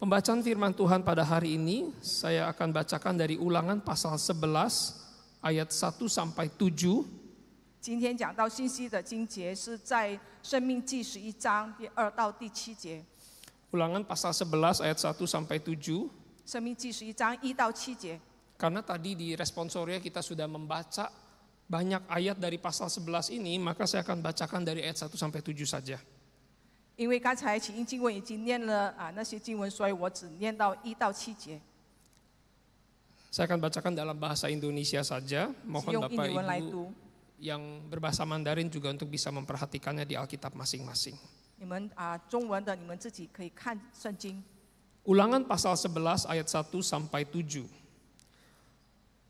Pembacaan firman Tuhan pada hari ini saya akan bacakan dari Ulangan pasal 11 ayat 1 sampai 7. 今天讲到信息的经节是在申命记11章第2到第7节。 Ulangan pasal 11 ayat 1 sampai 7. 申命记11章1到7节。 Karena tadi di responsoria kita sudah membaca banyak ayat dari pasal 11 ini, maka saya akan bacakan dari ayat 1 sampai 7 saja. 因为刚才起因经文已经念了那些经文，所以我只念到1到7节。 Saya akan bacakan dalam bahasa Indonesia saja. 是 Mohon 用 Bapak 印尼文来 Ibu 读。 yang berbahasa Mandarin juga untuk bisa memperhatikannya di Alkitab masing-masing. 你们中文的你们自己可以看圣经。 Ulangan pasal 11 ayat 1 sampai 7.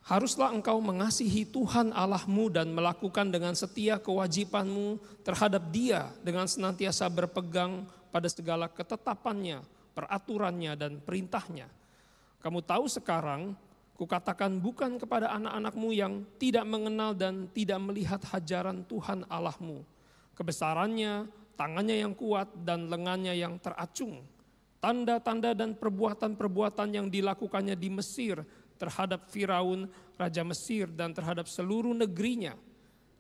Haruslah engkau mengasihi Tuhan Allahmu dan melakukan dengan setia kewajibanmu terhadap Dia dengan senantiasa berpegang pada segala ketetapannya, peraturannya dan perintahnya. Kamu tahu sekarang, kukatakan bukan kepada anak-anakmu yang tidak mengenal dan tidak melihat hajaran Tuhan Allahmu, kebesarannya, tangannya yang kuat dan lengannya yang teracung, tanda-tanda dan perbuatan-perbuatan yang dilakukannya di Mesir terhadap Firaun, Raja Mesir dan terhadap seluruh negerinya,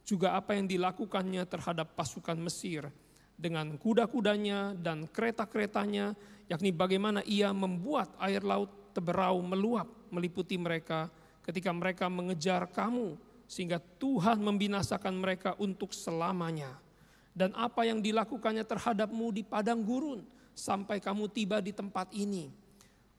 juga apa yang dilakukannya terhadap pasukan Mesir dengan kuda-kudanya dan kereta-keretanya, yakni bagaimana ia membuat air laut teberau meluap meliputi mereka ketika mereka mengejar kamu, sehingga Tuhan membinasakan mereka untuk selamanya. Dan apa yang dilakukannya terhadapmu di padang gurun sampai kamu tiba di tempat ini.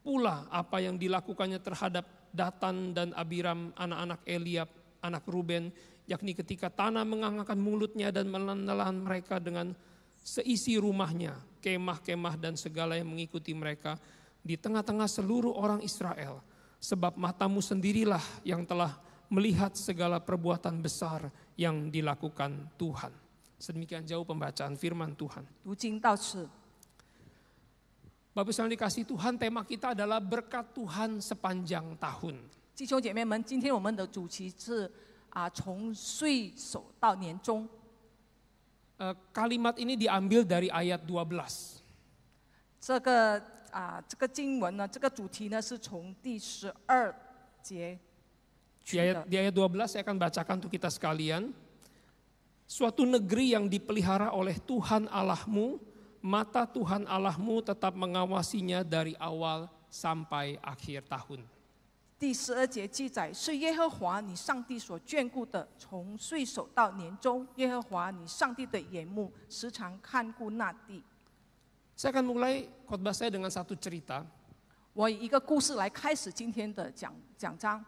Pula apa yang dilakukannya terhadap Datan dan Abiram, anak-anak Eliab, anak Ruben, yakni ketika tanah mengangkat mulutnya dan menelan mereka dengan seisi rumahnya, kemah-kemah dan segala yang mengikuti mereka di tengah-tengah seluruh orang Israel. Sebab matamu sendirilah yang telah melihat segala perbuatan besar yang dilakukan Tuhan. Sedemikian jauh pembacaan firman Tuhan. 读经到此。 Bapak Ibu yang dikasihi Tuhan, tema kita adalah berkat Tuhan sepanjang tahun. 弟兄姐妹们，今天我们的主题是从岁首到年终。 Kalimat ini diambil dari ayat 12. 这个经文呢，这个主题呢是从第12节取的。 Di ayat 12 saya akan bacakan untuk kita sekalian. Suatu negeri yang dipelihara oleh Tuhan Allahmu, mata Tuhan Allahmu tetap mengawasinya dari awal sampai akhir tahun. 第12节记载，是耶和华你上帝所眷顾的，从岁首到年终，耶和华你上帝的眼目时常看顾那地。 Saya akan mulai khotbah saya dengan satu cerita. 我以一个故事来开始今天的讲章。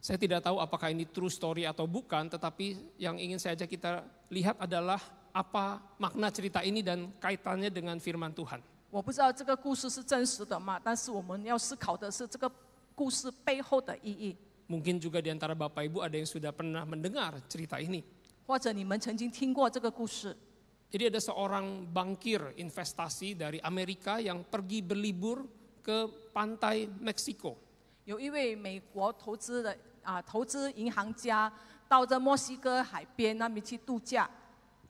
Saya tidak tahu apakah ini true story atau bukan, tetapi yang ingin saya ajak kita lihat adalah apa makna cerita ini dan kaitannya dengan firman Tuhan. 我不知道这个故事是真实的吗？但是我们要思考的是这个故事背后的意义。 Mungkin juga di antara Bapak Ibu ada yang sudah pernah mendengar cerita ini. 或者你们曾经听过这个故事。 Jadi ada seorang bankir investasi dari Amerika yang pergi berlibur ke pantai Meksiko. 有一位美国投资银行家到这墨西哥海边那边去度假。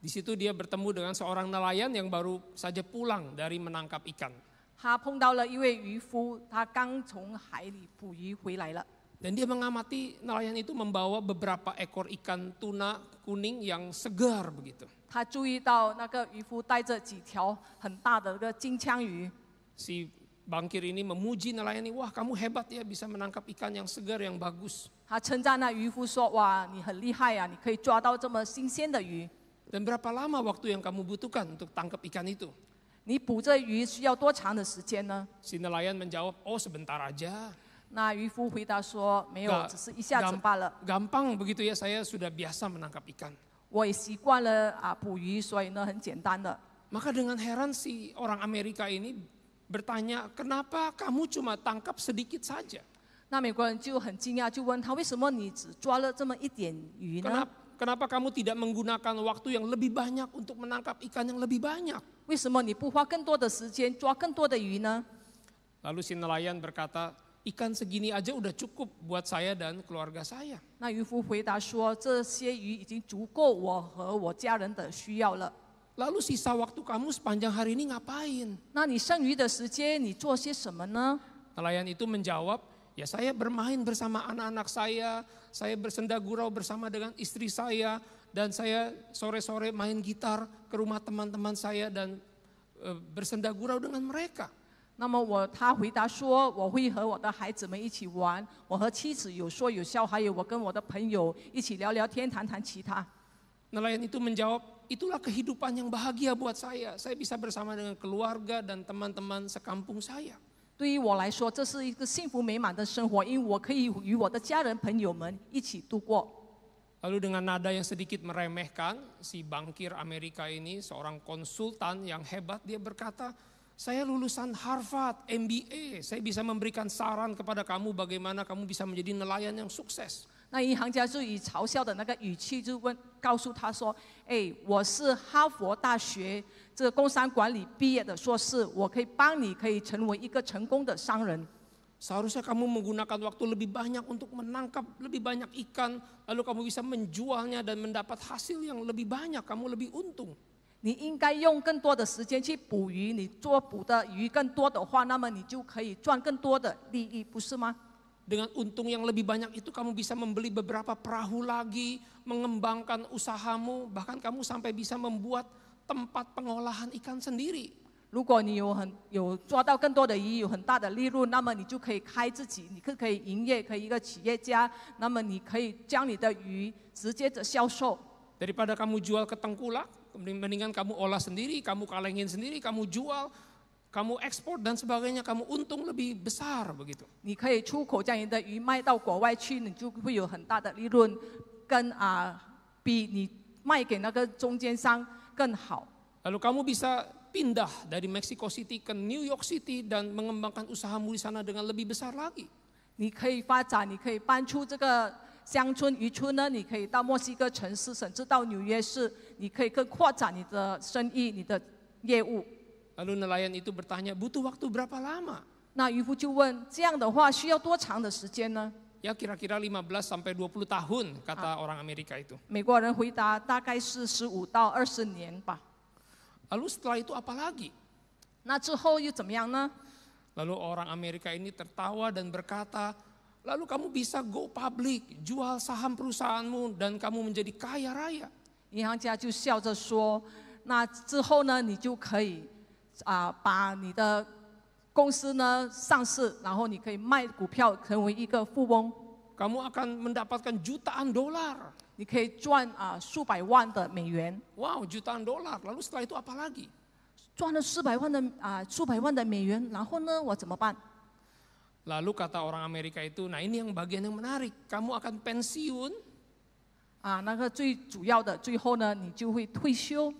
Di situ dia bertemu dengan seorang nelayan yang baru saja pulang dari menangkap ikan. 他碰到了一位渔夫，他刚从海里捕鱼回来了。 Dan dia mengamati nelayan itu membawa beberapa ekor ikan tuna kuning yang segar begitu. 他注意到那个渔夫带着几条很大的那个金枪鱼。 Si bankir ini memuji nelayan ini, wah kamu hebat ya bisa menangkap ikan yang segar yang bagus. 他称赞那渔夫说：“哇，你很厉害啊，你可以抓到这么新鲜的鱼。 Dan berapa lama waktu yang kamu butuhkan untuk tangkap ikan itu? 你捕这鱼需要多长的时间呢？” Si nelayan menjawab, oh sebentar aja. 那渔夫回答说：“没有， Gak- 只是一下子罢了。 Gampang begitu ya, saya sudah biasa menangkap ikan. 我也习惯了捕鱼，所以呢很简单的。” Maka dengan heran si orang Amerika ini bertanya, kenapa kamu cuma tangkap sedikit saja? 那美国人就很惊讶，就问他：“为什么你只抓了这么一点鱼呢？ Kenapa kamu tidak menggunakan waktu yang lebih banyak untuk menangkap ikan yang lebih banyak? 为什么你不花更多的时间抓更多的鱼呢？” Lalu si nelayan berkata, ikan segini aja udah cukup buat saya dan keluarga saya. 那渔夫回答说：“这些鱼已经足够我和我家人的需要了。” lalu sisa waktu kamu sepanjang hari ini ngapain? 那你剩余的时间你做些什么呢？ Nelayan itu menjawab, ya saya bermain bersama anak-anak saya bersenda gurau bersama dengan istri saya, dan saya sore-sore main gitar ke rumah teman-teman saya dan bersenda gurau dengan mereka. 那么他回答说，我会和我的孩子们一起玩，我和妻子有说有笑，还有我跟我的朋友一起聊聊天，谈谈其他。 Nelayan itu menjawab, itulah kehidupan yang bahagia buat saya bisa bersama dengan keluarga dan teman-teman sekampung saya. 对于我来说，这是一个幸福美满的生活，因为我可以与我的家人朋友们一起度过。 Lalu dengan nada yang sedikit meremehkan, si bankir Amerika ini, seorang konsultan yang hebat, dia berkata, saya lulusan Harvard, MBA, saya bisa memberikan saran kepada kamu bagaimana kamu bisa menjadi nelayan yang sukses. 那银行家就以嘲笑的那个语气就告诉他说：“哎，我是哈佛大学这个工商管理毕业的硕士，我可以帮你可以成为一个成功的商人。 Seharusnya kamu menggunakan waktu lebih banyak untuk menangkap lebih banyak ikan, lalu kamu bisa menjualnya dan mendapat hasil yang lebih banyak, kamu lebih untung. 你应该用更多的时间去捕鱼，你捕的鱼更多的话，那么你就可以赚更多的利益，不是吗？” Dengan untung yang lebih banyak itu kamu bisa membeli beberapa perahu lagi, mengembangkan usahamu, bahkan kamu sampai bisa membuat tempat pengolahan ikan sendiri. 如果你有抓到更多的鱼，有很大的利润，那么你就可以开自己，你可以营业，可以一个企业家，那么你可以将你的鱼直接的销售。 Daripada kamu jual ke tengkulak, mendingan kamu olah sendiri, kamu kalengin sendiri, kamu jual, kamu ekspor dan sebagainya, kamu untung lebih besar begitu. 你可以出口将你的鱼卖到国外去，你就会有很大的利润，比你卖给那个中间商更好。 Lalu kamu bisa pindah dari Mexico City ke New York City dan mengembangkan usahamu di sana dengan lebih besar lagi. 你可以发展，你可以搬出这个乡村渔村呢，你可以到墨西哥城市，甚至到纽约市，你可以更扩展你的生意、你的业务。 Lalu nelayan itu bertanya, butuh waktu berapa lama? 那渔夫就问：这样的话需要多长的时间呢？ Ya kira-kira 15 sampai 20 tahun kata orang Amerika itu. 美国人回答：大概是15到20年吧。 Lalu setelah itu apa lagi? 那之后又怎么样呢？ Lalu orang Amerika ini tertawa dan berkata, lalu kamu bisa go public, jual saham perusahaanmu dan kamu menjadi kaya raya. 银行家就笑着说：那之后呢，你就可以把你的公司呢上市，然后你可以卖股票，成为一个富翁。 Kamu akan mendapatkan jutaan dolar. 你可以赚数百万的美元。 Wow, jutaan dolar. Lalu setelah itu apa lagi? 赚了数百万的美元，然后呢，我怎么办？ Lalu kata orang Amerika itu, nah ini yang bagian yang menarik. Kamu akan pensiun. 那个最主要的，最后呢，你就会退休。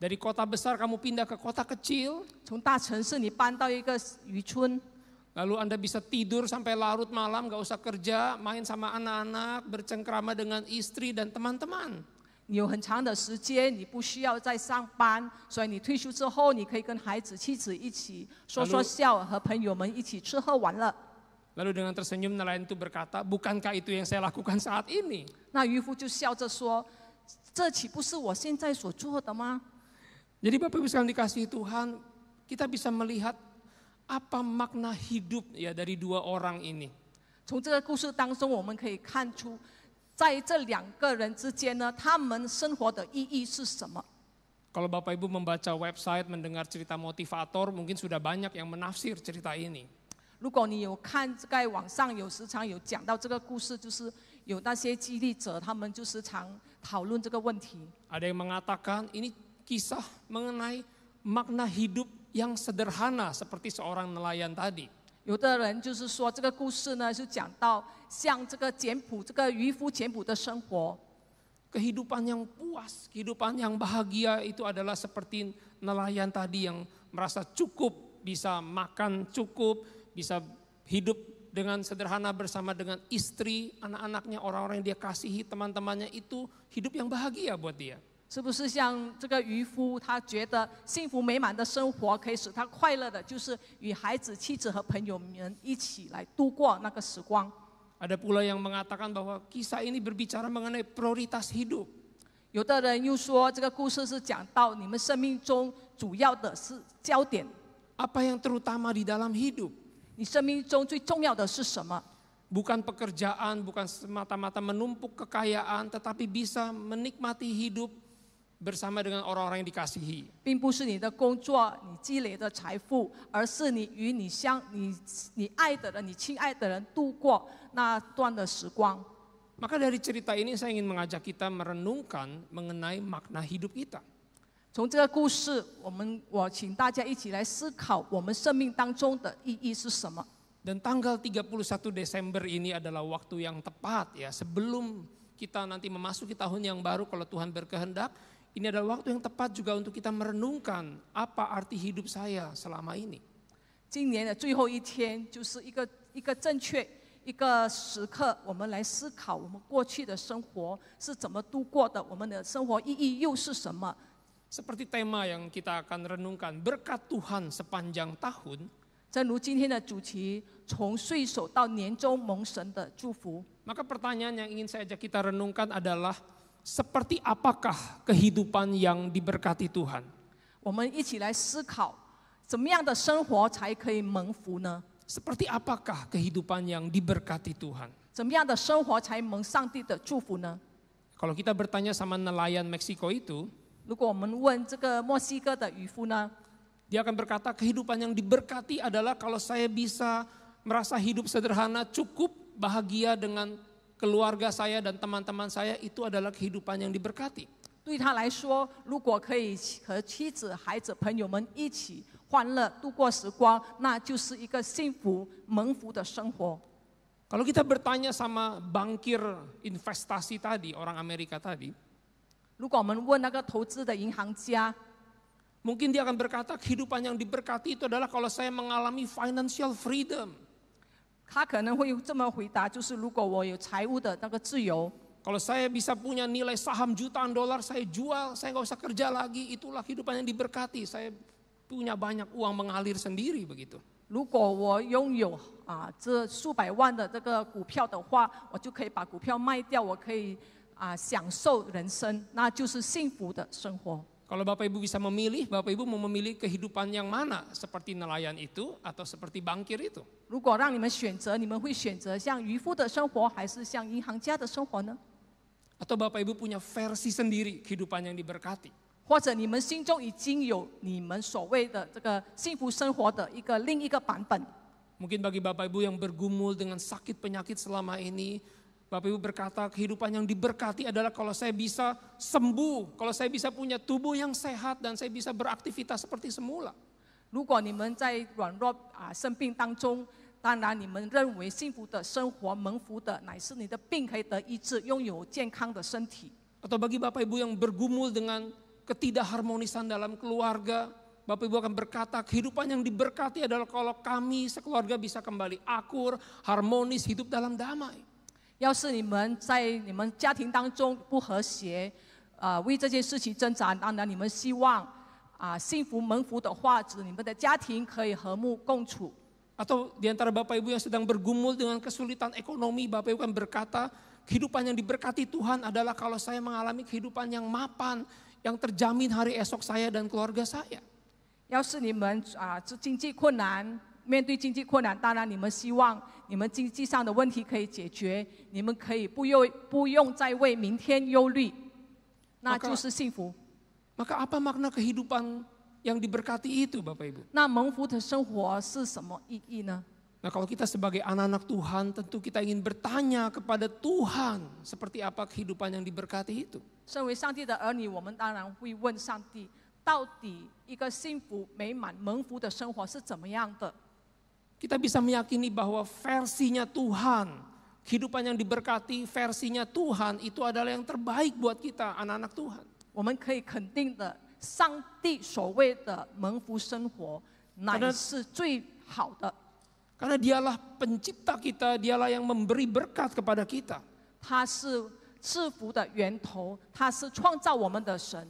Dari kota besar kamu pindah ke kota kecil. 从大城市你搬到一个渔村。 Lalu Anda bisa tidur sampai larut malam, gak usah kerja, main sama anak-anak, bercengkrama dengan istri dan teman-teman. 你有很长的时间，你不需要再上班，所以你退休之后，你可以跟孩子、妻子一起说说笑，和朋友们一起吃喝玩乐。 Lalu dengan tersenyum nelayan itu berkata, bukankah itu yang saya lakukan saat ini? 那渔夫就笑着说：“这岂不是我现在所做的吗？” Jadi Bapak Ibu sekalian dikasihi Tuhan, kita bisa melihat apa makna hidup ya dari dua orang ini. 从这个故事当中，我们可以看出，在这两个人之间呢，他们生活的意义是什么？ Kalau Bapak Ibu membaca website, mendengar cerita motivator, mungkin sudah banyak yang menafsir cerita ini. 如果你有看在网上有时常有讲到这个故事，就是有那些激励者，他们就时常讨论这个问题。 Ada yang mengatakan ini kisah mengenai makna hidup yang sederhana seperti seorang nelayan tadi. 有的人就是说，这个故事呢，就讲到像这个渔夫简朴的生活。 Kehidupan yang puas, kehidupan yang bahagia itu adalah seperti nelayan tadi yang merasa cukup, bisa makan cukup, bisa hidup dengan sederhana bersama dengan istri, anak-anaknya, orang-orang yang dia kasihi, teman-temannya, itu hidup yang bahagia buat dia. 是不是像这个渔夫，他觉得幸福美满的生活可以使他快乐的，就是与孩子、妻子和朋友们一起来度过那个时光。 Ada pula yang mengatakan bahwa kisah ini berbicara mengenai prioritas hidup. 有的人又说这个故事是讲到你们生命中主要的是焦点， Apa yang terutama di dalam hidup? 你生命中最重要的是什么？ Bukan pekerjaan, bukan semata-mata menumpuk kekayaan, tetapi bisa menikmati hidup bersama dengan orang-orang yang dikasihi. 并不是你的工作、你积累的财富，而是你与你爱的人、你亲爱的人度过那段的时光。 Maka dari cerita ini saya ingin mengajak kita merenungkan mengenai makna hidup kita. 从这个故事，我请大家一起来思考我们生命当中的意义是什么。 Dan tanggal 31 Desember ini adalah waktu yang tepat ya, sebelum kita nanti memasuki tahun yang baru kalau Tuhan berkehendak. Ini adalah waktu yang tepat juga untuk kita merenungkan apa arti hidup saya selama ini. 今年的最后一天，就是一个正确一个时刻，我们来思考我们过去的生活是怎么度过的，我们的生活意义又是什么。 Seperti tema yang kita akan renungkan, berkat Tuhan sepanjang tahun. 正如今天的主题，从岁首到年终蒙神的祝福。 Maka pertanyaan yang ingin saya ajak kita renungkan adalah, seperti apakah kehidupan yang diberkati Tuhan? 我们一起来思考，怎么样的生活才可以蒙福呢？ Seperti apakah kehidupan yang diberkati Tuhan? 怎么样的生活才蒙上帝的祝福呢？ Kalau kita bertanya sama nelayan Meksiko itu, 如果我们问这个墨西哥的渔夫呢， dia akan berkata kehidupan yang diberkati adalah kalau saya bisa merasa hidup sederhana, cukup bahagia dengan keluarga saya dan teman-teman saya, itu adalah kehidupan yang diberkati. 对他来说，如果可以和妻子、孩子、朋友们一起欢乐度过时光，那就是一个幸福蒙福的生活。 Kalau kita bertanya sama bankir investasi tadi, orang Amerika tadi, 如果我们问那个投资的银行家， mungkin dia akan berkata kehidupan yang diberkati itu adalah kalau saya mengalami financial freedom. 他可能会这么回答，就是如果我有财务的那个自由， Kalau saya bisa punya nilai saham jutaan dolar, saya jual, saya nggak usah kerja lagi, itulah kehidupan yang diberkati. Saya punya banyak uang mengalir sendiri begitu. 如果我拥有这数百万的这个股票的话，我就可以把股票卖掉，我可以享受人生，那就是幸福的生活。 Kalau Bapak Ibu bisa memilih, Bapak Ibu mau memilih kehidupan yang mana? Seperti nelayan itu atau seperti bankir itu? 如果让你们选择，你们会选择像渔夫的生活，还是像银行家的生活呢？ Atau Bapak Ibu punya versi sendiri kehidupan yang diberkati? 或者你们心中已经有你们所谓的这个幸福生活的另一个版本？ Mungkin bagi Bapak Ibu yang bergumul dengan sakit penyakit selama ini, Bapak Ibu berkata kehidupan yang diberkati adalah kalau saya bisa sembuh, kalau saya bisa punya tubuh yang sehat dan saya bisa beraktivitas seperti semula. 如果你们在软弱生病当中，当然你们认为幸福的生活、蒙福的乃是你的病可以得医治，拥有健康的身体。 Atau bagi Bapak Ibu yang bergumul dengan ketidakharmonisan dalam keluarga, Bapak Ibu akan berkata kehidupan yang diberkati adalah kalau kami sekeluarga bisa kembali akur, harmonis, hidup dalam damai. 要是你们在你们家庭当中不和谐，为这件事情挣扎，当然你们希望幸福蒙福的话，指你们的家庭可以和睦共处。 Atau di antara Bapak Ibu yang sedang bergumul dengan kesulitan ekonomi, Bapak Ibu akan berkata kehidupan yang diberkati Tuhan adalah kalau saya mengalami kehidupan yang mapan, yang terjamin hari esok saya dan keluarga saya. 要是你们经济困难，面对经济困难，当然你们希望你们经济上的问题可以解决，你们可以不用再为明天忧虑，那就是幸福。 Maka apa makna kehidupan yang diberkati itu Bapak Ibu? 那蒙福的生活是什么意义呢？ Nah kalau kita sebagai anak-anak Tuhan tentu kita ingin bertanya kepada Tuhan seperti apa kehidupan yang diberkati itu. 身为上帝的儿女，我们当然会问上帝，到底一个幸福美满蒙福的生活是怎么样的？ Kita bisa meyakini bahwa versinya Tuhan, kehidupan yang diberkati versinya Tuhan itu adalah yang terbaik buat kita anak-anak Tuhan. 我们可以肯定的，上帝所谓的蒙福生活，乃是最好的。 Karena dialah pencipta kita, dialah yang memberi berkat kepada kita. 他是赐福的源头，他是创造我们的神。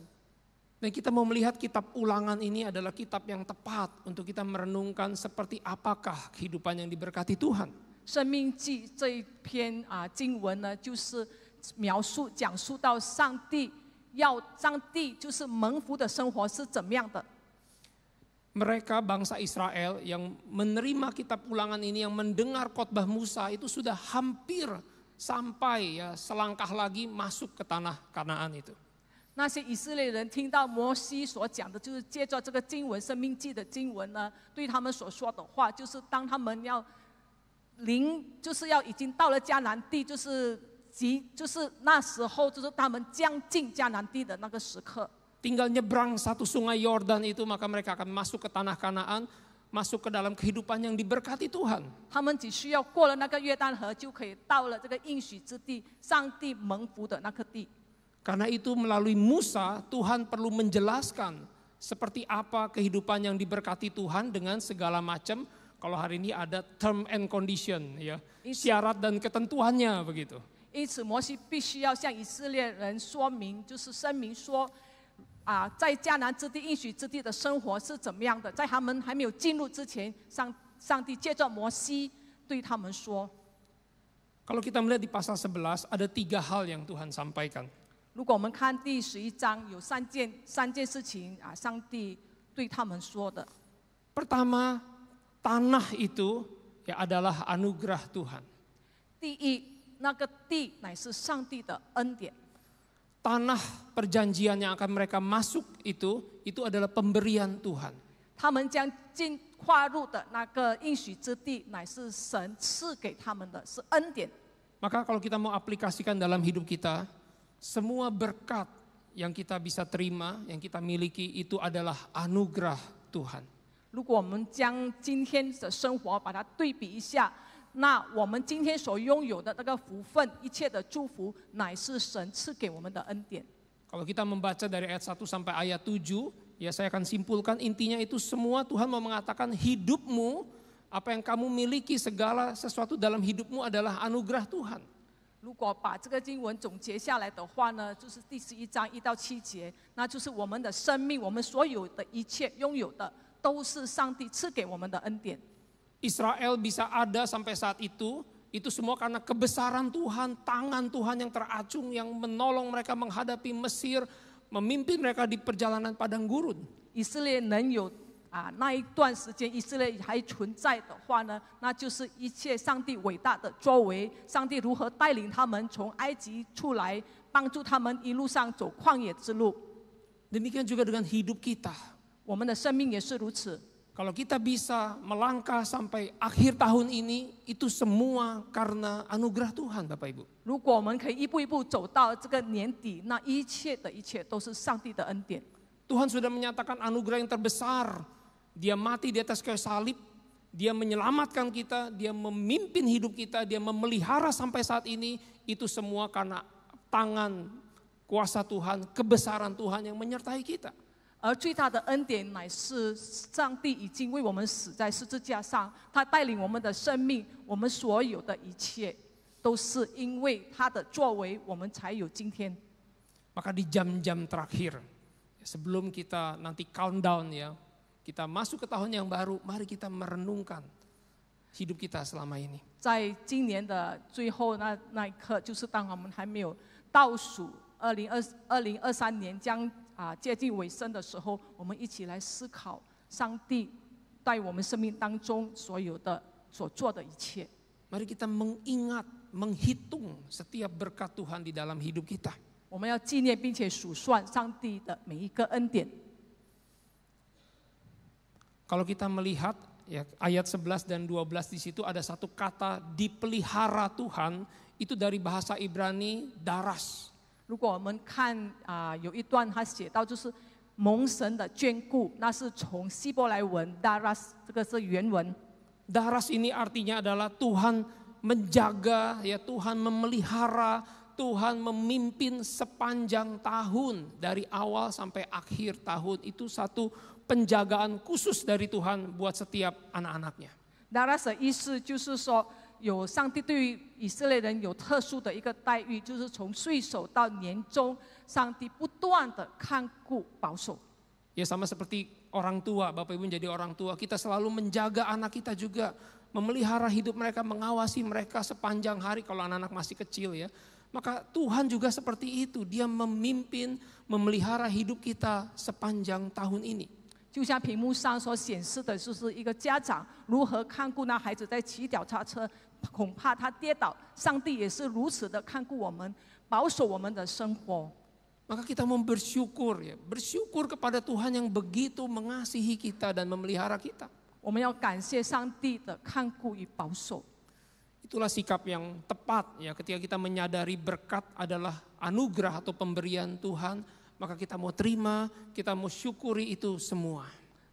Dan kita mau melihat kitab Ulangan ini adalah kitab yang tepat untuk kita merenungkan seperti apakah kehidupan yang diberkati Tuhan. 生命记这一篇经文呢，就是讲述到上帝要上帝就是蒙福的生活是怎么样的。 Mereka bangsa Israel yang menerima kitab ulangan ini, yang mendengar khotbah Musa itu sudah hampir sampai ya selangkah lagi masuk ke tanah Kanaan itu. 那些以色列人听到摩西所讲的，就是借着这个经文《生命记》的经文呢，对他们所说的话，就是当他们要就是要已经到了迦南地，就是那时候，就是他们将近迦南地的那个时刻。 Tinggal nyebrang satu sungai Yordan itu, maka mereka akan masuk ke tanah Kanaan, masuk ke dalam kehidupan yang diberkati Tuhan. 他们只需要过了那个约旦河，就可以到了这个应许之地，上帝蒙福的那个地。 Karena itu melalui Musa, Tuhan perlu menjelaskan seperti apa kehidupan yang diberkati Tuhan dengan segala macam. Kalau hari ini ada term and condition, ya, syarat dan ketentuannya begitu. 因此，摩西必须要向以色列人说明，就是声明说。 在迦南之地、应许之地的生活是怎么样的？在他们还没有进入之前，上帝借着摩西对他们说。Kalau kita melihat di pasal 11 ada 3 hal yang Tuhan sampaikan. 如果我们看第11章，有三件事情上帝对他们说的。Pertama, tanah itu ya adalah anugerah Tuhan. 第一，那个地乃是上帝的恩典。 Tanah perjanjian yang akan mereka masuk itu adalah pemberian Tuhan. 他们将跨入的那个应许之地，乃是神赐给他们的，是恩典。 Maka kalau kita mau aplikasikan dalam hidup kita, semua berkat yang kita bisa terima, yang kita miliki itu adalah anugerah Tuhan. 如果我们将今天的生活把它对比一下。 那我们今天所拥有的那个福分，一切的祝福，乃是神赐给我们的恩典。 Kalau kita membaca dari ayat 1 sampai ayat 7, ya saya akan simpulkan intinya itu semua Tuhan mau mengatakan hidupmu, apa yang kamu miliki, segala sesuatu dalam hidupmu adalah anugerah Tuhan. 如果把这个经文总结下来的话呢，就是第11章1到7节，那就是我们的生命，我们所有的一切拥有的，都是上帝赐给我们的恩典。 Israel bisa ada sampai saat itu semua karena kebesaran Tuhan, tangan Tuhan yang teracung yang menolong mereka menghadapi Mesir, memimpin mereka di perjalanan padang gurun. 以色列能有那一段时间以色列还存在的话呢，那就是一切上帝伟大的作为，上帝如何带领他们从埃及出来，帮助他们一路上走旷野之路。 Demikian juga dengan hidup kita. 我们的生命也是如此。 Kalau kita bisa melangkah sampai akhir tahun ini, itu semua karena anugerah Tuhan, Bapak Ibu. 如果我们可以一步一步走到这个年底，那一切都是上帝的恩典。 Tuhan sudah menyatakan anugerah yang terbesar. Dia mati di atas kayu salib, Dia menyelamatkan kita, Dia memimpin hidup kita, Dia memelihara sampai saat ini. Itu semua karena tangan, kuasa Tuhan, kebesaran Tuhan yang menyertai kita. 而最大的恩典乃是上帝已经为我们死在十字架上，他带领我们的生命，我们所有的一切都是因为他的作为，我们才有今天。 Maka di jam-jam terakhir, sebelum kita nanti countdown ya, kita masuk ke tahun yang baru, mari kita merenungkan hidup kita selama ini. 在今年的最后那一刻，就是当我们还没有倒数2023年将接近尾声的时候，我们一起来思考上帝在我们生命当中所做的一切。 Mari kita mengingat, menghitung setiap berkat Tuhan di dalam hidup kita. 我们要纪念并且数算上帝的每一个恩典。 Kalau kita melihat ya, ayat 11 dan 12 di situ ada satu kata dipelihara Tuhan, itu dari bahasa Ibrani daras. 如果我们看有一段他写到就是蒙神的眷顾，那是从希伯来文 daras， 这个是原文。 Daras ini artinya adalah Tuhan menjaga, ya Tuhan memelihara, Tuhan memimpin sepanjang tahun dari awal sampai akhir tahun. Itu satu penjagaan khusus dari Tuhan buat setiap anak-anaknya. daras 的意思就是说，有上帝对于以色列人有特殊的一个待遇，就是从岁首到年终，上帝不断的看顾保守。 Ya sama seperti orang tua, Bapak Ibu menjadi orang tua, kita selalu menjaga anak kita juga, memelihara hidup mereka, mengawasi mereka sepanjang hari kalau anak-anak masih kecil ya. Maka Tuhan juga seperti itu, Dia memimpin, memelihara hidup kita sepanjang tahun ini. 就像屏幕上所显示的，就是一个家长如何看顾那孩子在骑脚踏车，恐怕他跌倒，上帝也是如此的看顾我们，保守我们的生活。 Maka kita mau bersyukur ya, bersyukur kepada Tuhan yang begitu mengasihi kita dan memelihara kita. 我们要感谢上帝的看顾与保守。 Itulah sikap yang tepat ya, ketika kita menyadari berkat adalah anugerah atau pemberian Tuhan, maka kita mau terima, kita mau syukuri itu semua.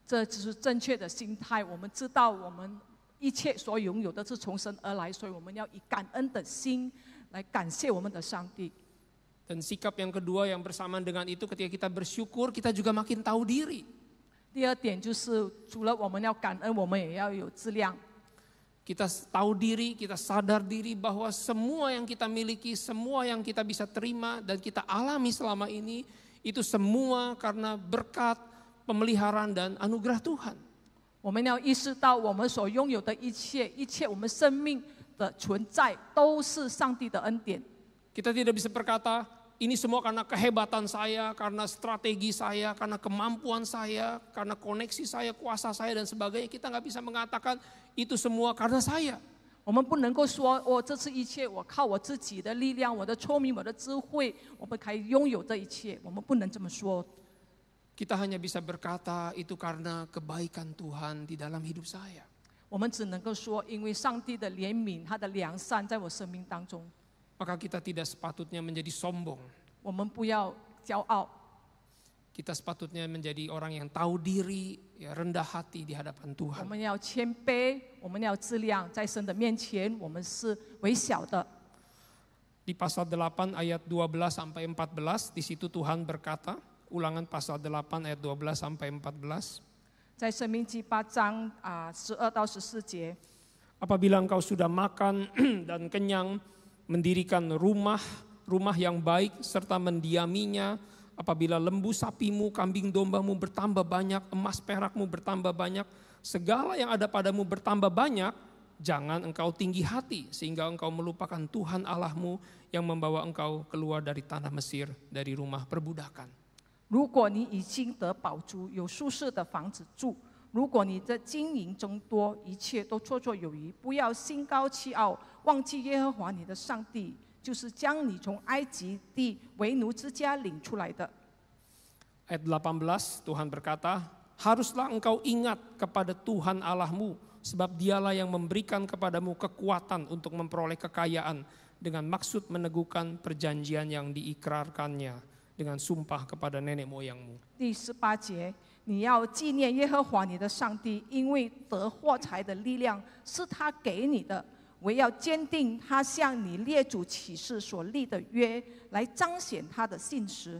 这就是正确的心态。我们知道我们一切所拥有的是从神而来，所以我们要以感恩的心来感谢我们的上帝。 Dan sikap yang kedua yang bersamaan dengan itu, ketika kita bersyukur, kita juga makin tahu diri. 第二点就是，除了我们要感恩，我们也要有质量。 Kita tahu diri, kita sadar diri bahwa semua yang kita miliki, semua yang kita bisa terima dan kita alami selama ini, itu semua karena berkat, pemeliharaan dan anugerah Tuhan. 我们要意识到，我们所拥有的一切，一切我们生命的存在，都是上帝的恩典。 Kita tidak bisa berkata, ini semua karena kehebatan saya, karena strategi saya, karena kemampuan saya, karena koneksi saya, kuasa saya dan sebagainya. Kita nggak bisa mengatakan itu semua karena saya. 我们不能够说，这次一切我靠我自己的力量、我的聪明、我的智慧，我们可以拥有这一切。我们不能这么说。 Kita hanya bisa berkata itu karena kebaikan Tuhan di dalam hidup saya. 我们只能够说，因为上帝的怜悯、他的良善在我生命当中。 Maka kita tidak sepatutnya menjadi sombong. 我们不要骄傲， Kita sepatutnya menjadi orang yang tahu diri, ya, rendah hati di hadapan 我 Tuhan. 们要谦卑，我们要质量，在神的面前，我们是微小的。 Di pasal 8 ayat 12 sampai 14, di situ Tuhan berkata, Ulangan pasal 8 ayat 12 sampai 14. 在申命记8章12到14节， Apabila engkau sudah makan dan kenyang, mendirikan rumah yang baik serta mendiaminya, apabila lembu sapimu, kambing dombamu bertambah banyak, emas perakmu bertambah banyak, segala yang ada padamu bertambah banyak, jangan engkau tinggi hati sehingga engkau melupakan Tuhan Allahmu yang membawa engkau keluar dari tanah Mesir, dari rumah perbudakan. 如果你已经得饱足，有舒适的房子住；如果你的金银增多，一切都绰绰有余，不要心高气傲，忘记耶和华你的上帝，就是将你从埃及地为奴之家领出来的。 Ayat 18 Tuhan berkata, haruslah engkau ingat kepada Tuhan Allahmu, sebab dialah yang memberikan kepadamu kekuatan untuk memperoleh kekayaan dengan maksud meneguhkan perjanjian yang diikrarkannya dengan sumpah kepada nenek moyangmu. 第18节，你要纪念耶和华你的上帝，因为得获财的力量是他给你的，唯要坚定他向你列祖起誓所立的约，来彰显他的信实。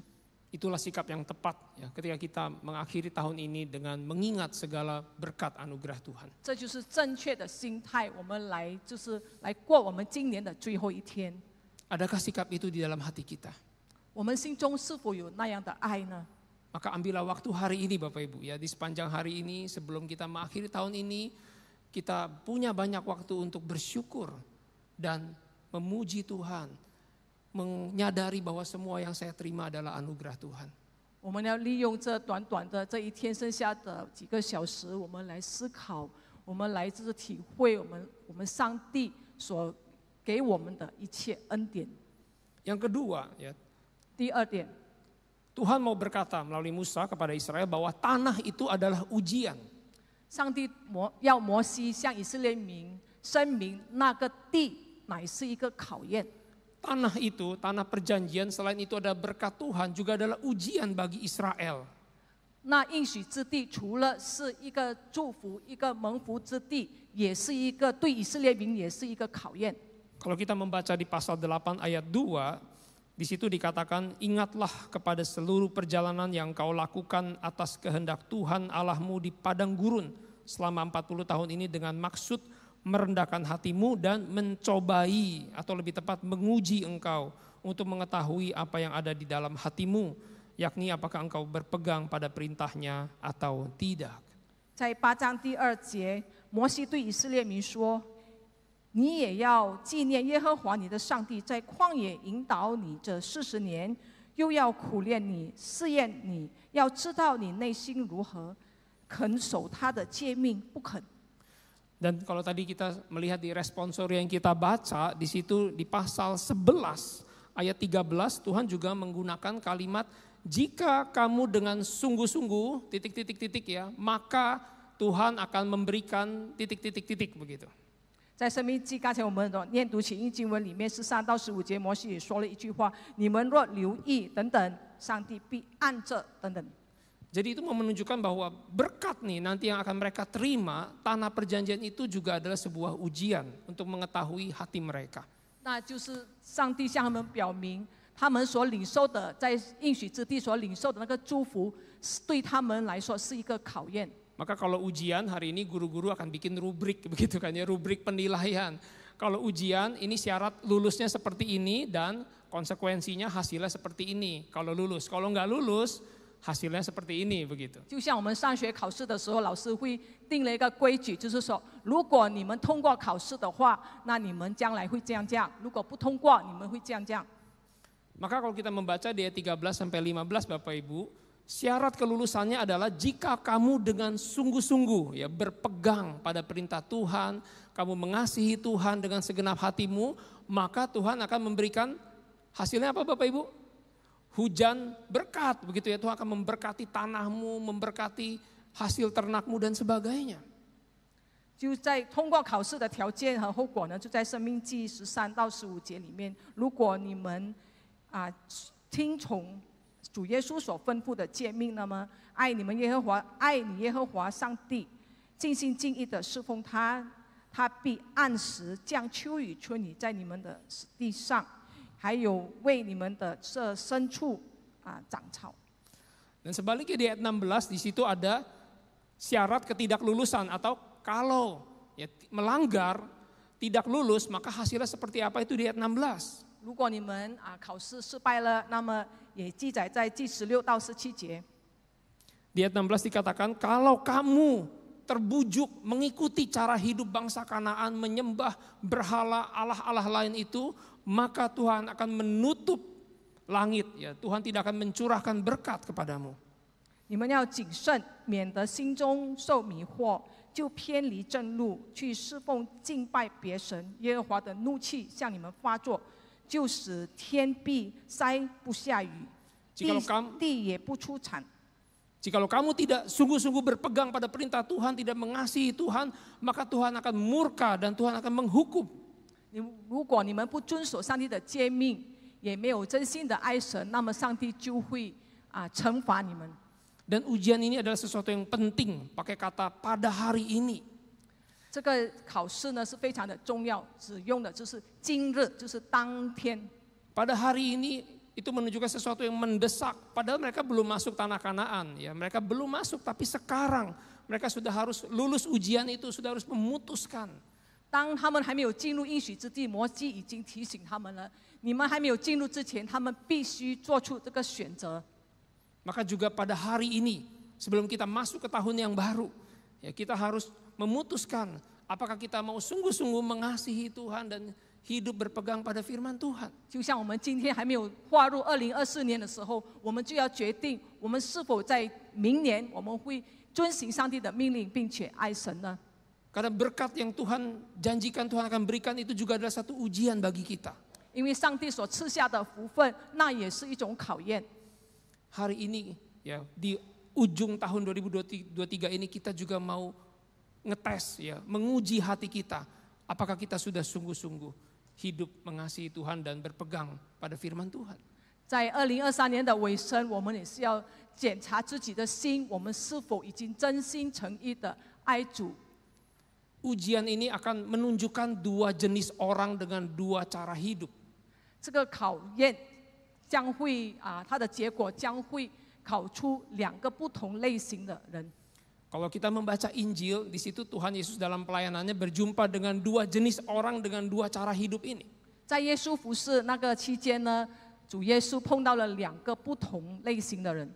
Itulah sikap yang tepat ya, ketika kita mengakhiri tahun ini dengan mengingat segala berkat anugerah Tuhan. 这就是正确的心态，我们就是来过我们今年的最后一天。 Adakah sikap itu di dalam hati kita? 我们心中是否有那样的爱呢？ Maka ambillah waktu hari ini Bapak Ibu ya, di sepanjang hari ini sebelum kita mengakhiri tahun ini, kita punya banyak waktu untuk bersyukur dan memuji Tuhan, menyadari bahwa semua yang saya terima adalah anugerah Tuhan. 我们要利用这短短的这一天剩下的几个小时，我们来思考，我们来就是体会我们上帝所给我们的一切恩典。 Yang kedua ya, 第二点， Tuhan mau berkata melalui Musa kepada Israel bahwa tanah itu adalah ujian. 上帝要摩西向以色列民声明，那个地乃是一个考验。 Tanah itu, tanah perjanjian, selain itu ada berkat Tuhan, juga adalah ujian bagi Israel. 那应许之地除了是一个祝福、一个蒙福之地，也是一个对以色列民也是一个考验。 Kalau kita membaca di pasal 8 ayat 2, di situ dikatakan, ingatlah kepada seluruh perjalanan yang kau lakukan atas kehendak Tuhan Allahmu di padang gurun selama 40 tahun ini dengan maksud merendahkan hatimu dan mencobai atau lebih tepat menguji engkau untuk mengetahui apa yang ada di dalam hatimu, yakni apakah engkau berpegang pada perintahnya atau tidak. 在8章第2节，摩西对以色列民说：“你也要纪念耶和华你的上帝在旷野引导你这40年，又要苦练你，试验你，要知道你内心如何，肯守他的诫命不肯。 Dan kalau tadi kita melihat di responsori yang kita baca, di situ di pasal 11 ayat 13 Tuhan juga menggunakan kalimat jika kamu dengan sungguh-sungguh titik-titik-titik ya, maka Tuhan akan memberikan titik-titik-titik begitu. 在申命记，刚才我们念读起因经文里面13到15节，摩西也说了一句话：你们若留意等等，上帝必按着等等。 Jadi itu mau menunjukkan bahwa berkat nih nanti yang akan mereka terima, tanah perjanjian itu juga adalah sebuah ujian untuk mengetahui hati mereka. 那就是上帝向他们表明，他们所领受的在应许之地所领受的那个祝福，对他们来说是一个考验。 Maka kalau ujian hari ini guru-guru akan bikin rubrik begitu kan ya, rubrik penilaian. Kalau ujian ini syarat lulusnya seperti ini dan konsekuensinya hasilnya seperti ini. Kalau lulus, kalau nggak lulus hasilnya seperti ini begitu. 就像我们上学考试的时候，老师会定了一个规矩，就是说，如果你们通过考试的话，那你们将来会这样这样；如果不通过，你们会这样这样。 Maka kalau kita membaca di ayat 13 sampai 15 Bapak Ibu, syarat kelulusannya adalah jika kamu dengan sungguh-sungguh ya berpegang pada perintah Tuhan, kamu mengasihi Tuhan dengan segenap hatimu, maka Tuhan akan memberikan hasilnya apa Bapak Ibu? Hujan berkat begitu ya, Tuhan akan memberkati tanahmu, memberkati hasil ternakmu dan sebagainya. 就在通过考试的条件和后果呢，就在申命记13到15节里面。如果你们听从主耶稣所吩咐的诫命，那么爱你耶和华上帝，尽心尽意的侍奉他，他必按时降秋雨春雨在你们的地上。 还有为你们的这牲畜长草。 Dan sebaliknya di ayat 16 di situ ada syarat ketidaklulusan atau kalau ya, melanggar tidak lulus maka hasilnya seperti apa itu di ayat 16. 如果你们考试失败了，那么也记载在第16到17节。 Di ayat 16 dikatakan kalau kamu terbujuk mengikuti cara hidup bangsa Kanaan, menyembah berhala Allah-Allah lain itu, maka Tuhan akan menutup langit ya, Tuhan tidak akan mencurahkan berkat kepadamu. 你们要谨慎，免得心中受迷惑，就偏离正路，去侍奉敬拜别神。耶和华的怒气向你们发作，就使天闭塞不下雨，地也不出产。 Jikalau kamu tidak sungguh-sungguh berpegang pada perintah Tuhan, tidak mengasihi Tuhan, maka Tuhan akan murka dan Tuhan akan menghukum. 如果你们不遵守上帝的诫命，也没有真心的爱神，那么上帝就会惩罚你们。 Dan ujian ini adalah sesuatu yang penting, pakai kata pada hari ini. 这个考试呢是非常的重要，只用的就是今日，就是当天。 Pada hari ini itu menunjukkan sesuatu yang mendesak, padahal mereka belum masuk tanah Kanaan, ya mereka belum masuk, tapi sekarang mereka sudah harus lulus ujian itu, sudah harus memutuskan. 当他们还没有进入应许之地，摩西已经提醒他们了。你们还没有进入之前，他们必须做出这个选择。 Maka juga pada hari ini, sebelum kita masuk ke tahun yang baru, ya kita harus memutuskan apakah kita mau sungguh-sungguh mengasihi Tuhan dan hidup berpegang pada firman Tuhan. 就像我们今天还没有划入2024年的时候，我们就要决定，我们是否在明年我们会遵行上帝的命令，并且爱神呢？ Karena berkat yang Tuhan janjikan Tuhan akan berikan itu juga adalah satu ujian bagi kita. 因为上帝所赐下的福分，那也是一种考验。 Hari ini ya di ujung tahun 2023 ini kita juga mau ngetes ya, menguji hati kita. Apakah kita sudah sungguh-sungguh hidup mengasihi Tuhan dan berpegang pada firman Tuhan. 在2023年的尾声，我们也是要检查自己的心，我们是否已经真心诚意的爱主。 Ujian ini akan menunjukkan dua jenis orang dengan dua cara hidup. 这个考验将会它的结果将会考出两个不同类型的人。 Kalau kita membaca Injil, di situ Tuhan Yesus dalam pelayanannya berjumpa dengan dua jenis orang dengan dua cara hidup ini. 在耶稣服侍那个期间呢，主耶稣碰到了两个不同类型的人。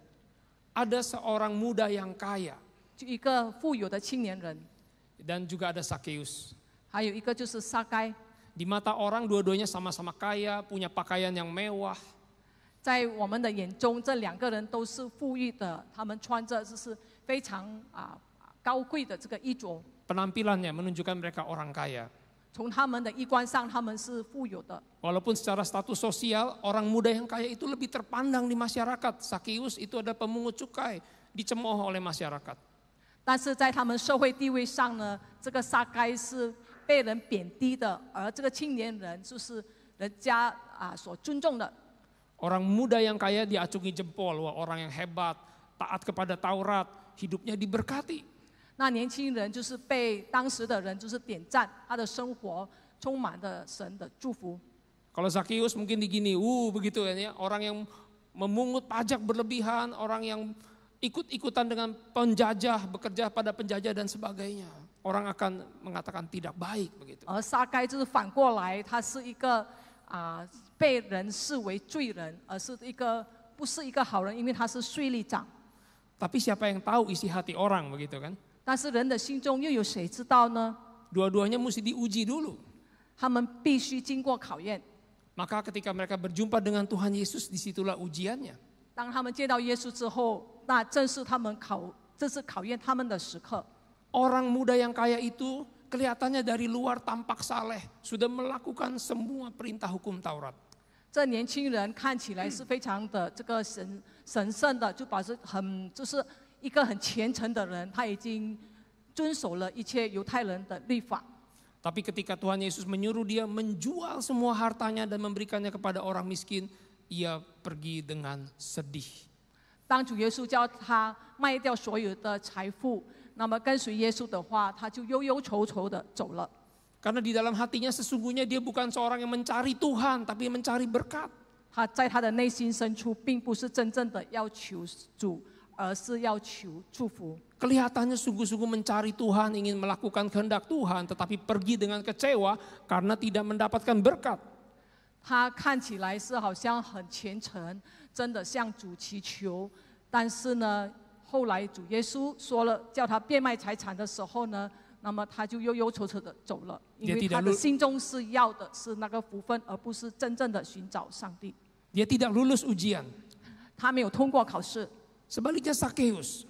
Ada seorang muda yang kaya. 就一个富有的青年人， Dan juga ada Sakeus. 还有一个就是撒该， Di mata orang dua-duanya sama-sama kaya, punya pakaian yang mewah. 在我们的眼中，这两个人都是富裕的，他们穿着就是非常高贵的这个衣着。 Penampilannya menunjukkan mereka orang kaya. 从他们的衣冠上，他们是富有的。 Walaupun secara status sosial, orang muda yang kaya itu lebih terpandang di masyarakat. Sakius itu adalah pemungut cukai, dicemooh oleh masyarakat. 但是在他们社会地位上呢，这个撒该是被人贬低的，而这个青年人就是人家所尊重的。 Orang muda yang kaya diacungi jempol, wah orang yang hebat, taat kepada Taurat, hidupnya diberkati. 那年轻人就是被当时的人就是点赞，他的生活充满了神的祝福。 Kalau Sakius mungkin digini, begitu ya, orang yang memungut pajak berlebihan, orang yang ikut-ikutan dengan penjajah, bekerja pada penjajah dan sebagainya. Orang akan mengatakan tidak baik begitu. 而撒该就是反过来，他是一个被人视为罪人，而是不是一个好人，因为他是税吏长。 Tapi siapa yang tahu isi hati orang begitu kan? 但是人的心中又有谁知道呢？ Dua-duanya mesti diuji dulu. 他们必须经过考验。 Maka ketika mereka berjumpa dengan Tuhan Yesus, disitulah ujiannya. 当他们见到耶稣之后，那正是这是考验他们的时刻。 Orang muda yang kaya itu kelihatannya dari luar tampak saleh, sudah melakukan semua perintah hukum Taurat. 这年轻人看起来是非常的这个神圣的，就就是一个很虔诚的人，他已经遵守了一切犹太人的律法。 Tapi ketika Tuhan Yesus menyuruh dia menjual semua hartanya dan memberikannya kepada orang miskin, ia pergi dengan sedih. 当主耶稣叫他卖掉所有的财富，那么跟随耶稣的话，他就忧忧愁愁的走了。 Karena di dalam hatinya sesungguhnya dia bukan seorang yang mencari Tuhan, tapi mencari berkat. 他在他的内心深处，并不是真正的要求主，而是要求祝福。 Kelihatannya sungguh-sungguh mencari Tuhan, ingin melakukan kehendak Tuhan, tetapi pergi dengan kecewa karena tidak mendapatkan berkat. 他看起来是好像很虔诚，真的向主祈求，但是呢，后来主耶稣说了，叫他变卖财产的时候呢，那么他就忧忧愁愁的走了，因为他的心中是要的是那个福分，而不是真正的寻找上帝。 Dia tidak lulus ujian. 他没有通过考试。 Sebaliknya Sakeus.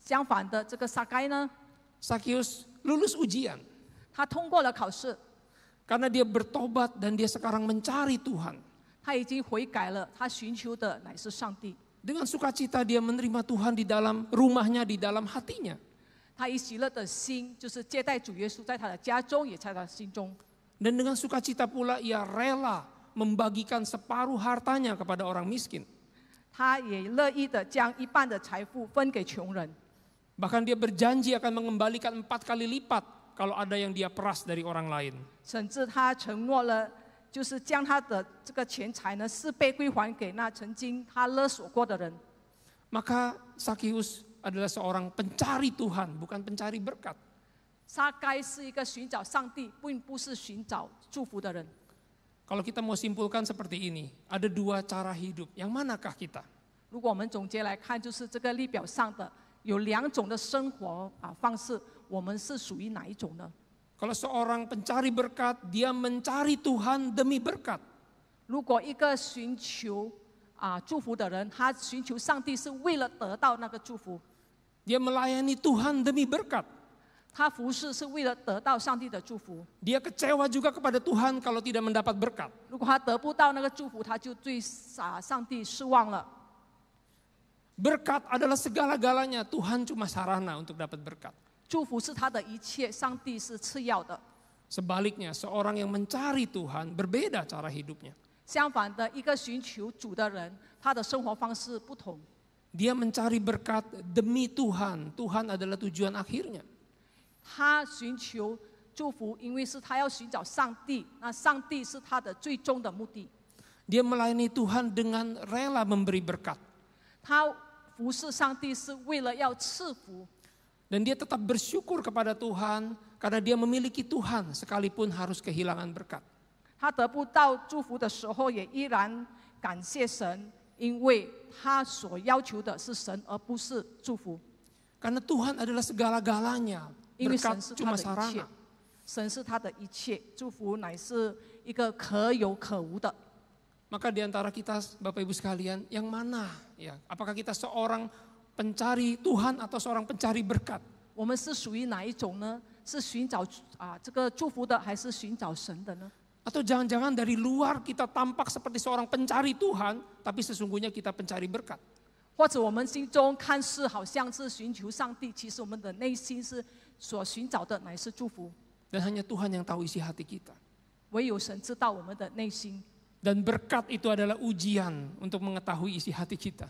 相反的，这个撒该呢， Sakeus lulus ujian. 他通过了考试， Karena dia bertobat dan dia sekarang mencari Tuhan. 他已经悔改了，他寻求的乃是上帝。 Dengan sukacita dia menerima Tuhan di dalam rumahnya, di dalam hatinya. 他以喜乐的心，就是接待主耶稣，在他的家中，也在他的心中。 Dan dengan sukacita pula ia rela membagikan separuh hartanya kepada orang miskin. 他也乐意的将一半的财富分给穷人。 Bahkan dia berjanji akan mengembalikan 4 kali lipat kalau ada yang dia peras dari orang lain. 甚至他承诺了，就是将他的这个钱财呢4倍归还给那曾经他勒索过的人。 Maka Sakeus adalah seorang pencari Tuhan, bukan pencari berkat. 撒该是一个寻找上帝，并不是寻找祝福的人。 Kalau kita mau simpulkan seperti ini, ada 2 cara hidup. Yang manakah kita? 如果我们总结来看，就是这个列表上的有2种的生活方式，我们是属于哪一种呢？ Kalau seorang pencari berkat, dia mencari Tuhan demi berkat. 如果一个寻求祝福的人，他寻求上帝是为了得到那个祝福， Dia melayani Tuhan demi berkat. 他服侍是为了得到上帝的祝福。 Dia kecewa juga kepada Tuhan kalau tidak mendapat berkat. 如果他得不到那个祝福，他就对上帝失望了。 Berkat adalah segala-galanya, Tuhan cuma sarana untuk dapat berkat. 祝福是他的一切，上帝是次要的。 Sebaliknya, seorang yang mencari Tuhan berbeda cara hidupnya. 相反的，一个寻求主的人，他的生活方式不同。 Dia mencari berkat demi Tuhan. Tuhan adalah tujuan akhirnya. 他寻求祝福，因为是他要寻找上帝，那上帝是他的最终的目的。 Dia melayani Tuhan dengan rela memberi berkat. 他服侍上帝是为了要赐福， Dan dia tetap bersyukur kepada Tuhan karena dia memiliki Tuhan sekalipun harus kehilangan berkat. 他得不到祝福的时候，也依然感谢神，因为他所要求的是神，而不是祝福。 Karena Tuhan adalah segala-galanya. 因为神 Berkat 是他 cuma 的一切 sarana.，神是他的一切，祝福乃是一个可有可无的。 Maka di antara kita Bapak Ibu sekalian, yang mana ya? Apakah kita seorang pencari Tuhan atau seorang pencari berkat? 我们是属于哪一种呢？是寻找这个祝福的，还是寻找神的呢？ Atau jangan-jangan dari luar kita tampak seperti seorang pencari Tuhan, tapi sesungguhnya kita pencari berkat. 或者我们心中看似好像是寻求上帝，其实我们的内心是所寻找的乃是祝福。 Dan hanya Tuhan yang tahu isi hati kita. 唯有神知道我们的内心。 Dan berkat itu adalah ujian untuk mengetahui isi hati kita.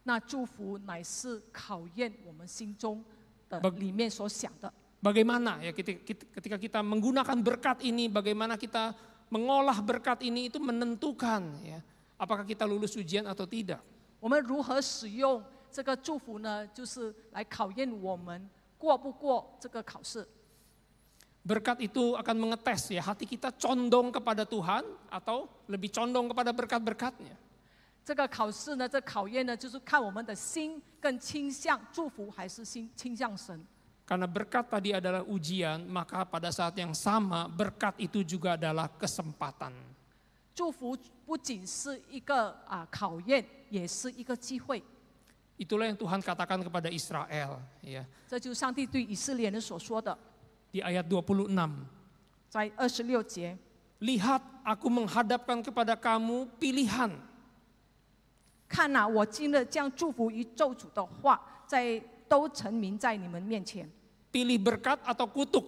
那祝福乃是考验我们心中的里面所想的。 Bagaimana ya ketika kita menggunakan berkat ini, bagaimana kita mengolah berkat ini itu menentukan ya apakah kita lulus ujian atau tidak. 我们如何使用这个祝福呢？就是来考验我们过不过这个考试。 Berkat itu akan mengetes ya hati kita condong kepada Tuhan atau lebih condong kepada berkat-berkatnya. 这个考试呢，这考验呢，就是看我们的心更倾向祝福还是倾向神。 Karena berkat tadi adalah ujian, maka pada saat yang sama berkat itu juga adalah kesempatan. 祝福不仅是一个考验，也是一个机会。 Itulah yang Tuhan katakan kepada Israel ya. 这就是上帝对以色列人所说的， Di ayat 26. 在26节。 Lihat, aku menghadapkan kepada kamu pilihan. 看哪，我今日将祝福与咒诅的话，都陈明在你们面前。 Pilih berkat atau kutuk.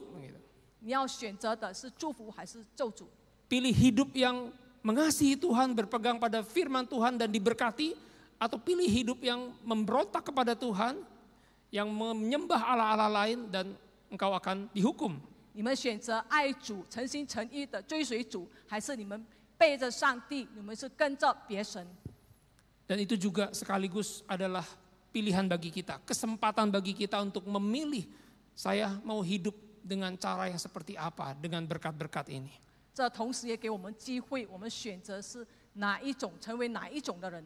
你要选择的是祝福还是咒诅？ Pilih hidup yang mengasihi Tuhan, berpegang pada firman Tuhan dan diberkati, atau pilih hidup yang memberontak kepada Tuhan, yang menyembah Allah-Allah lain dan engkau akan dihukum. 你们选择爱主、诚心诚意的追随主，还是你们背着上帝，你们是跟着别神？ Dan itu juga sekaligus adalah pilihan bagi kita, kesempatan bagi kita untuk memilih saya mau hidup dengan cara yang seperti apa dengan berkat-berkat ini. 这同时也给我们机会，我们选择是哪一种，成为哪一种的人。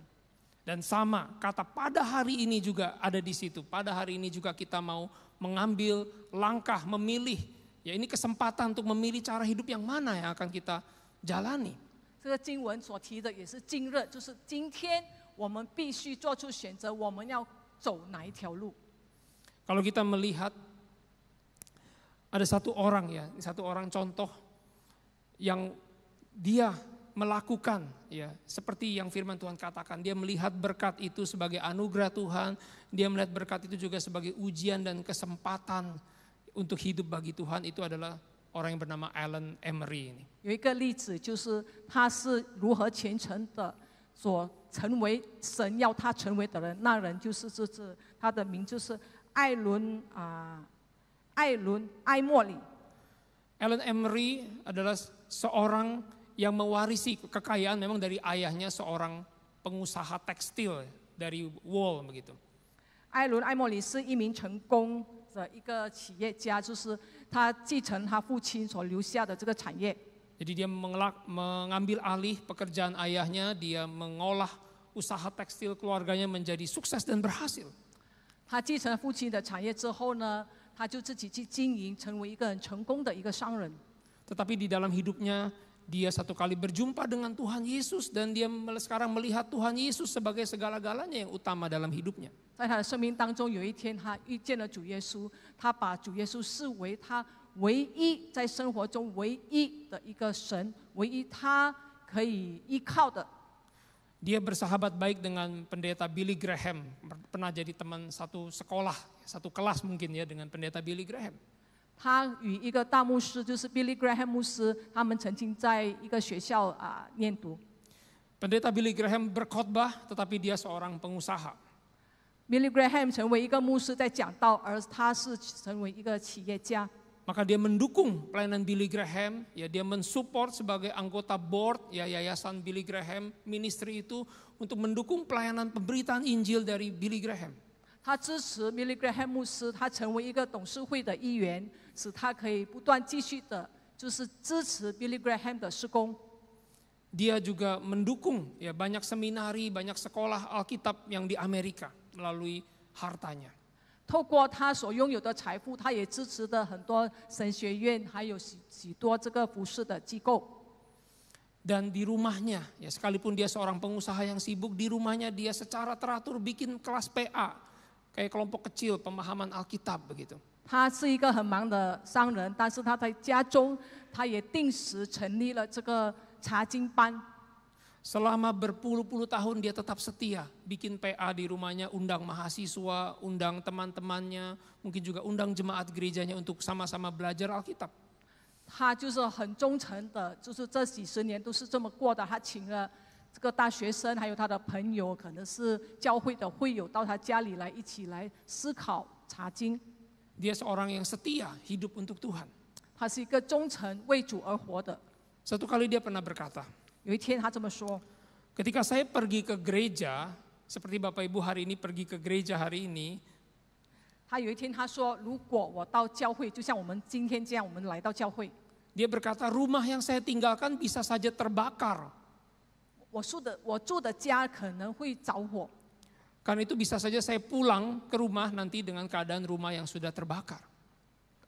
Dan sama kata pada hari ini juga ada di situ. Pada hari ini juga kita mau mengambil langkah, memilih. Ya ini kesempatan untuk memilih cara hidup yang mana yang akan kita jalani. 这个经文所提的也是今日，就是今天我们必须做出选择，我们要走哪一条路。 Kalau kita melihat ada satu orang contoh yang dia melakukan ya seperti yang firman Tuhan katakan, dia melihat berkat itu sebagai anugerah Tuhan, dia melihat berkat itu juga sebagai ujian dan kesempatan untuk hidup bagi Tuhan, itu adalah orang yang bernama Alan Emery ini. 有一个例子，就是他是如何虔诚的所成为神要他成为的人，那人就是他的名就是艾伦埃莫里。 Alan Emery adalah seorang yang mewarisi kekayaan memang dari ayahnya, seorang pengusaha tekstil dari wool begitu. 艾伦埃莫里是一名成功的一个企业家，就是他继承他父亲所留下的这个产业。 Jadi dia mengambil alih pekerjaan ayahnya, dia mengolah usaha tekstil keluarganya menjadi sukses dan berhasil. 他继承父亲的产业之后呢，他就自己去经营，成为一个很成功的一个商人。 Tetapi di dalam hidupnya dia satu kali berjumpa dengan Tuhan Yesus dan dia sekarang melihat Tuhan Yesus sebagai segala-galanya yang utama dalam hidupnya. 在他的生命当中，有一天他遇见了主耶稣，他把主耶稣视为他唯一在生活中唯一的一个神，唯一他可以依靠的。 Dia bersahabat baik dengan pendeta Billy Graham, pernah jadi teman satu sekolah, satu kelas mungkin ya dengan pendeta Billy Graham. 他与一个大牧师，就是 Billy Graham 牧师，他们曾经在一个学校念读。 Pendeta Billy Graham berkhotbah, tetapi dia seorang pengusaha. Billy Graham 成为一个牧师在讲道，而他是成为一个企业家。 Maka dia mendukung pelayanan Billy Graham, ya dia mensupport sebagai anggota board ya yayasan Billy Graham ministry itu untuk mendukung pelayanan pemberitaan Injil dari Billy Graham. 他支持 Billy Graham 牧师，他成为一个董事会的一员，使他可以不断继续的，就是支持 Billy Graham 的事工。 Dia juga mendukung ya banyak seminari, banyak sekolah Alkitab yang di Amerika melalui hartanya. 透过他所拥有的财富，他也支持的很多神学院，还有许多这个服饰的机构。 Dan di rumahnya, ya sekalipun dia seorang pengusaha yang sibuk, di rumahnya dia secara teratur bikin kelas PA, kayak kelompok kecil pemahaman Alkitab begitu. 他是一个很忙的商人，但是他在家中，他也定时成立了这个查经班。 Selama berpuluh-puluh tahun dia tetap setia, bikin PA di rumahnya, undang mahasiswa, undang teman-temannya, mungkin juga undang jemaat gerejanya untuk sama-sama belajar Alkitab. 他就是很忠诚的，就是这几十年都是这么过的。他请了这个大学生，还有他的朋友，可能是教会的会友，到他家里来一起来思考查经。 Dia seorang yang setia, hidup untuk Tuhan. 他是一个忠诚为主而活的。 Satu kali dia pernah berkata, 有一天他这么说： ketika saya pergi ke gereja, seperti Bapak Ibu hari ini pergi ke gereja hari ini, 他有一天他说，如果我到教会，就像我们今天这样，我们来到教会， dia berkata rumah yang saya tinggalkan bisa saja terbakar. 我住的家可能会着火， Karena itu bisa saja saya pulang ke rumah nanti dengan keadaan rumah yang sudah terbakar.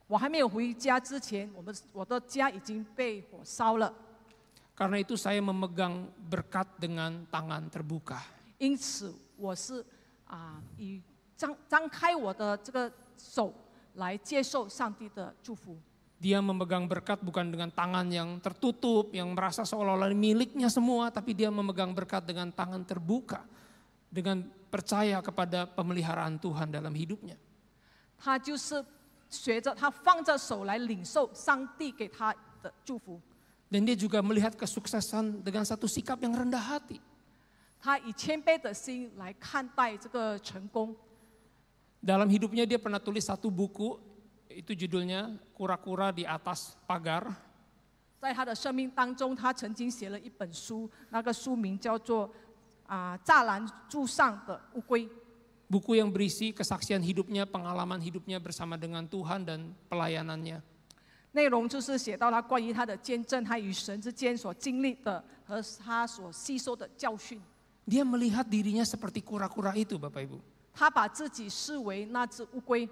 我还没有回家之前，我的家已经被火烧了。 Karena itu saya memegang berkat dengan tangan terbuka. 因此，我是以张开我的这个手来接受上帝的祝福。 Dia memegang berkat bukan dengan tangan yang tertutup, yang merasa seolah-olah miliknya semua, tapi dia memegang berkat dengan tangan terbuka, dengan percaya kepada pemeliharaan Tuhan dalam hidupnya. 他就是学着他放着手来领受上帝给他的祝福。 Dan dia juga melihat kesuksesan dengan satu sikap yang rendah hati. 他以谦卑的心来看待这个成功。 Dalam hidupnya dia pernah tulis satu buku, itu judulnya Kura-kura di Atas Pagar. 在他的生命当中，他曾经写了一本书，那个书名叫做栅栏柱上的乌龟。 Buku yang berisi kesaksian hidupnya, pengalaman hidupnya bersama dengan Tuhan dan pelayanannya. 内容就是写到他关于他的见证，他与神之间所经历的和他所吸收的教训。 Dia melihat dirinya seperti kura-kura itu, Bapak Ibu. 他把自己视为那只乌龟。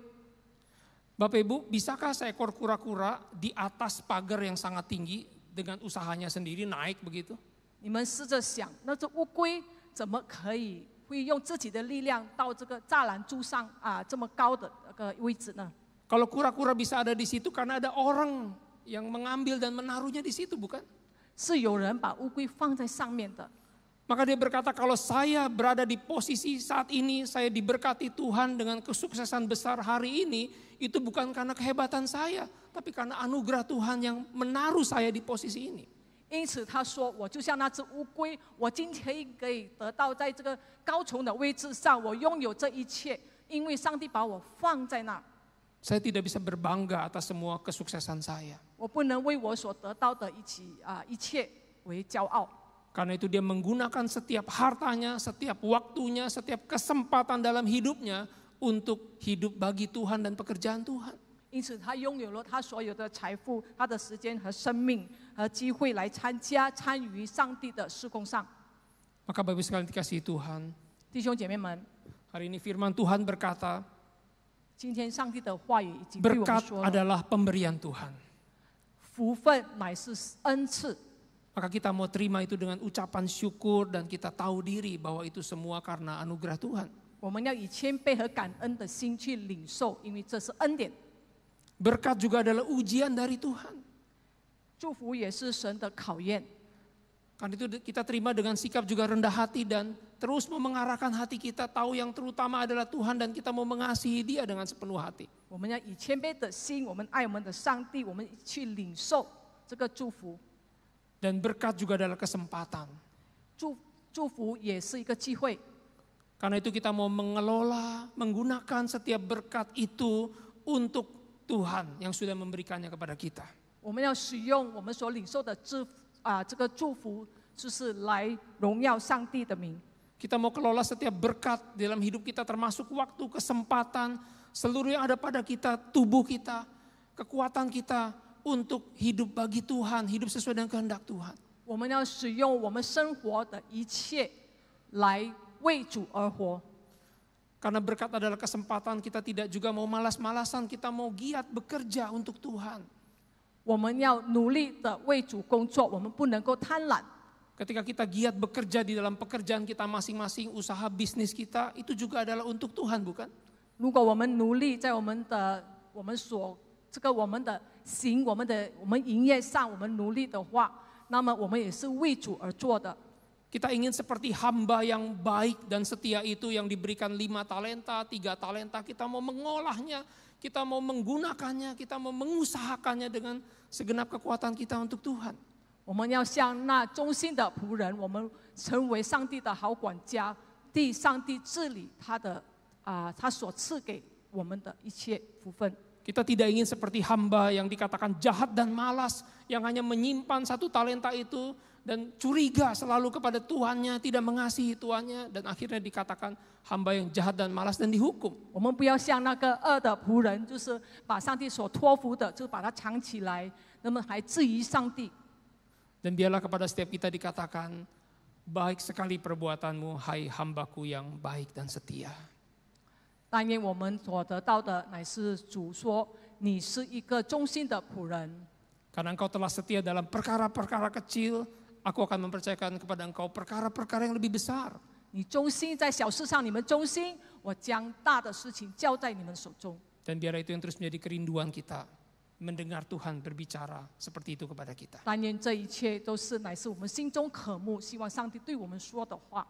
Bapak Ibu, bisakah seekor kura-kura di atas pagar yang sangat tinggi dengan usahanya sendiri naik begitu? 你们试着想，那只乌龟怎么可以会用自己的力量到这个栅栏柱上这么高的那个位置呢？ Kalau kura-kura bisa ada di situ karena ada orang yang mengambil dan menaruhnya di situ, bukan? 是有人把乌龟放在上面的。 Maka dia berkata, kalau saya berada di posisi saat ini, saya diberkati Tuhan dengan kesuksesan besar hari ini, itu bukan karena kehebatan saya, tapi karena anugerah Tuhan yang menaruh saya di posisi ini. 因此他说，我就像那只乌龟，我今天可以得到在这个高崇的位置上，我拥有这一切，因为上帝把我放在那。 Saya tidak bisa berbangga atas semua kesuksesan saya. 我不能为我所得到的一切为骄傲。 Karena itu dia menggunakan setiap hartanya, setiap waktunya, setiap kesempatan dalam hidupnya untuk hidup bagi Tuhan dan pekerjaan Tuhan. 因此，他拥有了他所有的财富、他的时间和生命和机会来参与上帝的事工上。 Maka Bapak Ibu sekalian dikasihi Tuhan, 弟兄姐妹们， hari ini firman Tuhan berkata, 今天上帝的话语已经对我们 berkat 说了， adalah pemberian Tuhan. 福分乃是恩赐。 Maka kita mau terima itu dengan ucapan syukur dan kita tahu diri bahwa itu semua karena anugerah Tuhan. 我们要以谦卑和感恩的心去领受，因为这是恩典。 Berkat juga adalah ujian dari Tuhan. 祝福也是神的考验。 Karena itu kita terima dengan sikap juga rendah hati dan terus mau mengarahkan hati kita tahu yang terutama adalah Tuhan dan kita mau mengasihi Dia dengan sepenuh hati. 我们要以谦卑的心，我们爱我们的上帝，我们去领受这个祝福。 Dan berkat juga adalah kesempatan. 祝福也是一个机会。 Karena itu kita mau mengelola, menggunakan setiap berkat itu untuk Tuhan yang sudah memberikannya kepada kita. 我们要使用我们所领受的这个祝福，就是来荣耀上帝的名。 Kita mau kelola setiap berkat dalam hidup kita termasuk waktu, kesempatan, seluruh yang ada pada kita, tubuh kita, kekuatan kita untuk hidup bagi Tuhan, hidup sesuai dengan kehendak Tuhan. 我们要使用我们生活的一切来为主而活。Karena berkat adalah kesempatan, kita tidak juga mau malas-malasan, kita mau giat bekerja untuk Tuhan. 我们要努力的为主工作，我们不能够贪婪。 Ketika kita giat bekerja di dalam pekerjaan kita masing-masing, usaha bisnis kita, itu juga adalah untuk Tuhan, bukan? 如果我们努力在我们营业上，我们努力的话，那么我们也是为主而做的。 Kita ingin seperti hamba yang baik dan setia itu yang diberikan 5 talenta, 3 talenta, kita mau mengolahnya, kita mau menggunakannya, kita mau mengusahakannya dengan segenap kekuatan kita untuk Tuhan. 我们要像那忠心的仆人，我们成为上帝的好管家，替上帝治理他所赐给我们的一切福分。 Kita tidak ingin seperti hamba yang dikatakan jahat dan malas, yang hanya menyimpan 1 talenta itu dan curiga selalu kepada Tuhannya, tidak mengasihi Tuhannya, dan akhirnya dikatakan hamba yang jahat dan malas dan dihukum. 我们不要像那个恶的仆人，就是把上帝所托付的，就把它藏起来，那么还质疑上帝。 Dan biarlah kepada setiap kita dikatakan, baik sekali perbuatanmu, hai hambaku yang baik dan setia. 但愿我们所得到的乃是主说，你是一个忠心的仆人。 Karena engkau telah setia dalam perkara-perkara kecil, aku akan mempercayakan kepada engkau perkara-perkara yang lebih besar. 你忠心在小事上，你们忠心，我将大的事情交在你们手中。 Dan biar itu yang terus menjadi kerinduan kita, mendengar Tuhan berbicara seperti itu kepada kita. 但愿这一切都是乃是我们心中渴慕，希望上帝对我们说的话。